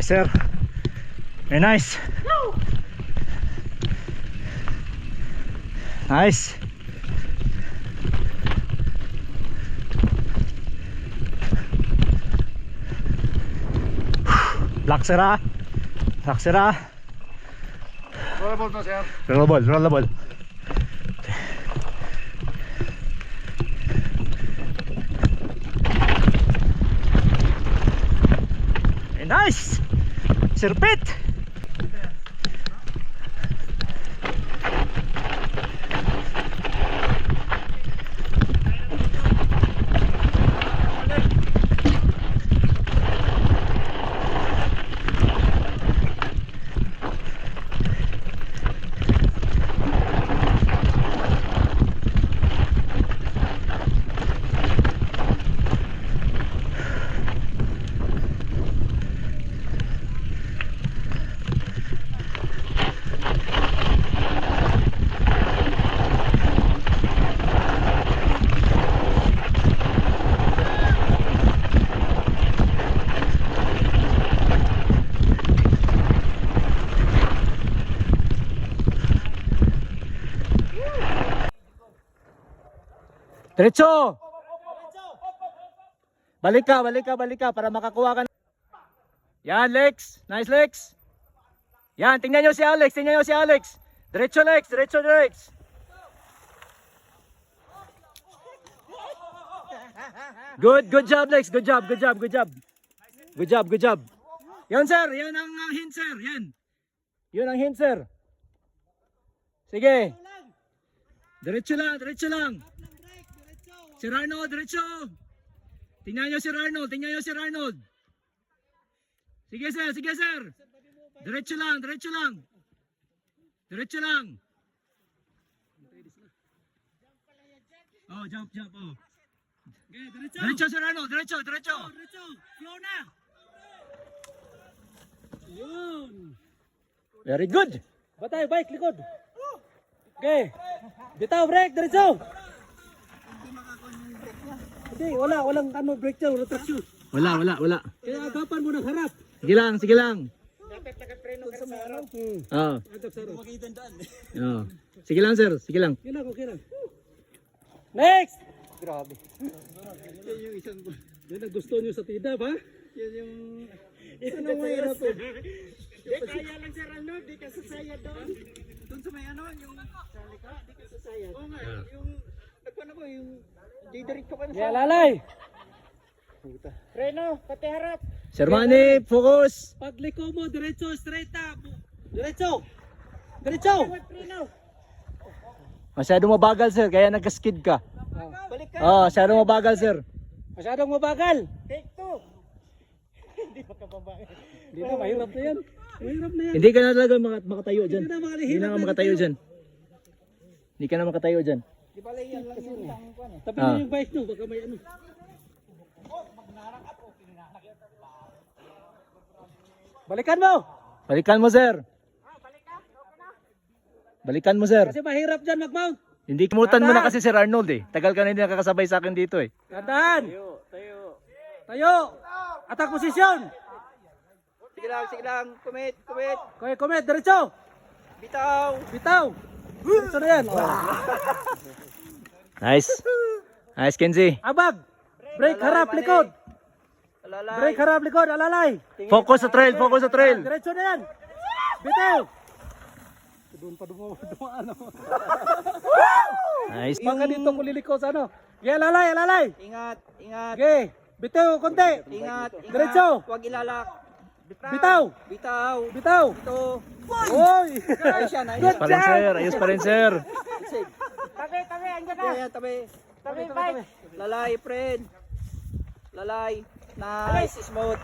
sir. Very nice. Nice. Black sira. Black sira. Rollable to, sir. Rollable, rollable. Very nice. Sirpit. Diretso! Balik ka para makakuha ka. Yan, Lex. Nice, Lex. Yan, tingnan nyo si Alex, Diretso, Lex, diretso, Lex. Good job, Lex. Good job. Yan, sir. Yan ang hint, sir. Yan. Yun ang hint, sir. Sige. Diretso lang. Sir Arnold, diretso. Tingnan nyo Sir Arnold. Sige sir. Diretso lang. Oh, jump. Oh. Okay, diretso Sir Arnold, diretso. Flow na. Yun. Very good. Batay, bike, likod. Okay. Bitaw, brake, diretso. Hindi, walang brake dyan, walang traction. Wala. Kaya agapan mo ng harap. Sige lang. Dapat nakapreno ka sa harap. Oo. Oo. Sige lang, sir. Okay lang. Next! Grabe. Yan yung isang... Yan ang gusto nyo sa tidab, ha? Yan yung... Yan ang mahirap eh. Kaya lang, Sir Arnold, di ka sasaya doon. Doon sa may yung... Sa lika, di ka sasaya. Oo nga, yung... Nagpan ako, yung... Didiretso ka na sa... Lalay! Preno, pati harap. Sir Manny, focus! Pagliko mo, diretso, straight up. Diretso! Masyadong mabagal, sir, kaya nagka-skid ka. Balik ka. Masyadong mabagal, sir. Take 2. Hindi makababagal. Hindi na, mahirap na yan. Hindi ka na talaga makatayo dyan. Hindi na makatayo dyan. Di pala yan lang yung tangkuan eh. Tabi mo yung bike nyo, baka may ano. Balikan mo, sir. Balikan mo, sir. Kasi mahirap dyan mag-mount. Hindi kimutan mo na kasi Sir Arnold eh. Tagal ka na hindi nakakasabay sa akin dito eh. Tandaan! Tayo! Attack position! Sige lang. Commit. Diretso! Bitaw! Diretso na yan. Nice, Kenzie. Abag! Brake harap, likod! Alalay! Focus sa trail! Diretso na yan! Bitaw! Doon pa dumaan ako. Nice. Baka dito kuliliko sa ano. Yeah, alalay. Ingat. Okay. Bitaw, konti. Ingat. Diretso. Huwag ilalak. Bitaw. Ito. Oy. Ayos pa rin, sir. Tabi, andyan na. Yeah, tabi. Bike. Lalay, friend. Nice, smooth.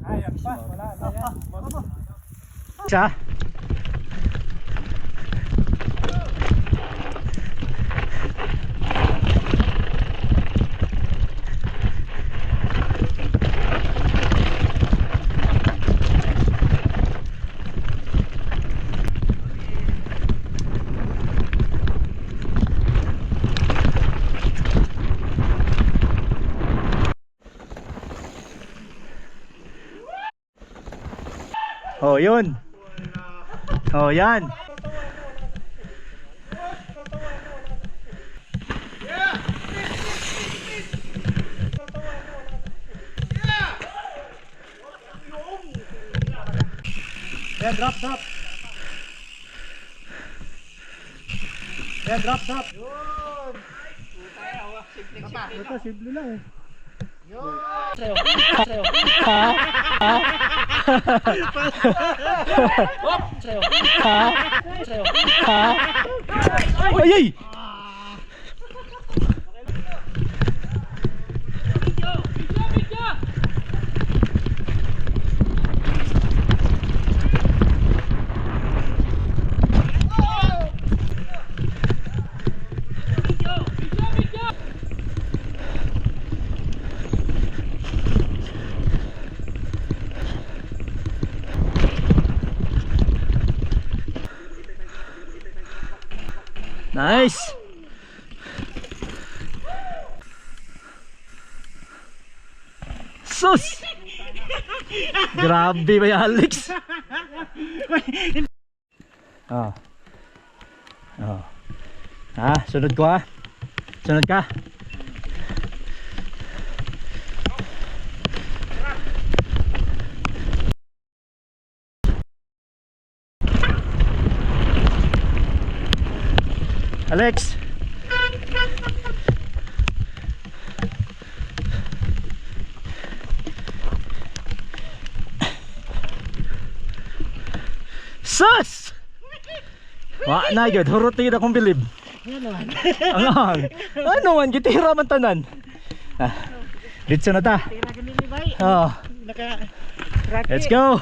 Ayan pa, wala na yan. Siya. yun. Oh, yan. Yan, drop. Yan, drop. Ito, simple lang eh. Ay, ay! Nice. Sus! Grabe ba yung Alex? Oh. Oh. Sunod ko ha. Sunod ka. Alex. Sus! Wa na gyud, hurot na gyud akong bilib. Ang ano man gitira man tanan. Ditso na ta. Oh. Let's go.